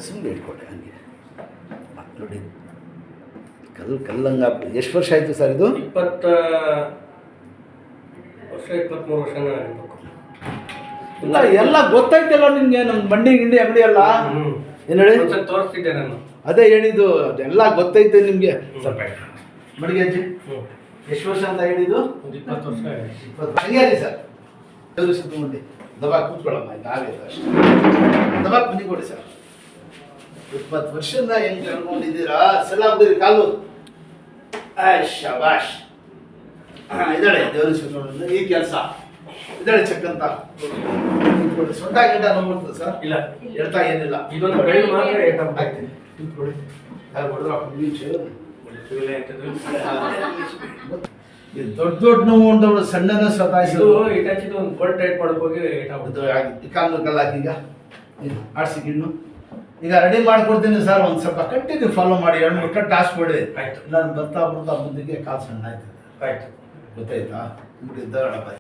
ಸುಮ್ಮನೆ ಇಟ್ಕೊಳ್ಳಿ ಹಂಗೆ ನೋಡಿ. ಕಲ್ಲಂಗ ಎಷ್ಟು ವರ್ಷ ಆಯಿತು ಸರ್ ಇದು? 20 ವರ್ಷ 23 ವರ್ಷ ಇಲ್ಲ ಎಲ್ಲ ಗೊತ್ತಾಯ್ತಲ್ಲ ನಿಮಗೆ. ನಮ್ಮ ಬಂಡಿ ಗಿಂಡಿ ಅಂಗಡಿ ಎಲ್ಲ ಏನು ಹೇಳಿ ತೋರಿಸ್ತಿದ್ದೆ ನಾನು. ಅದೇ ಹೇಳಿದ್ದು ಎಲ್ಲ ಗೊತ್ತೈತೆ ನಿಮಗೆ. ಸ್ವಲ್ಪ ಮಡಿಗೆ ಅಜ್ಜಿ ಎಷ್ಟು ವರ್ಷ ಅಂತ ಹೇಳಿದ್ದು? 20 ವರ್ಷ. 20 ಹಂಗೆ ರೀ ಸರ್. ಎಲ್ಲರೂ ಸುತ್ತಮುಂಡಿ ದಬಾಕ್ ಕೂತ್ಕೊಳ್ಳಮ್ಮ, ಆಗಿದೆ ಅಷ್ಟೇ. ದಬಾಕ್ ಬನ್ನಿ ಕೊಡಿ ಸರ್. 20 ವರ್ಷದಿಂದ ಹೆಂಗೆ ಕರ್ಕೊಂಡಿದ್ದೀರಾ? ಸಲ ಬಿಡ್ರಿ ಕಾಲು. ಶಾಬಾಷ್. ಇದ್ದಾಳೆ ದೇವ್ರ ಸುತ್ತಮುಂಡಿ ಈ ಕೆಲಸ ಇದ್ದಾಳೆ ಚೆಕ್ಕಂತ. ಸೊಂಟ ಗಿಂಟ ನೋಡ್ಬೋದು ಸರ್? ಇಲ್ಲ, ಹೇಳ್ತಾ ಏನಿಲ್ಲ. ಇದೊಂದು ಬೆಳೆ ಮಾತ್ರ ಆಗ್ತೀನಿ. ಕೂತ್ಕೊಳ್ಳಿ. ಯಾರು ಹೊಡೆದ್ರು ದೊಡ್ಡ ದೊಡ್ಡ ನೋವು ಉಂಟವ್ರು, ಸಣ್ಣನ ಸತಾಯಿಸಿದ್ರು. ಇಟಾಚಿದ್ದು ಒಂದು ಬೋಲ್ಟ್ ಟೈಟ್ ಮಾಡಕ್ ಹೋಗಿ ಕಾಲು ಕಲ್ಲಾಕಿ ಈಗ ಆಡ್ಸಿ ಗಿಣ್ಣು ಈಗ ರೆಡಿ ಮಾಡ್ಕೊಡ್ತೀನಿ ಸರ್. ಒಂದು ಸ್ವಲ್ಪ ಕಂಟಿನ್ಯೂ ಫಾಲೋ ಮಾಡಿ, 2-3 ಕಟ್ ಹಾಸ್ಕೊಡಿ. ಆಯ್ತು. ನಾನು ಬರ್ತಾ ಮುಂದಕ್ಕೆ ಕಾಲು ಸಣ್ಣ ಆಯ್ತು. ಆಯ್ತು, ಗೊತ್ತಾಯ್ತಾ?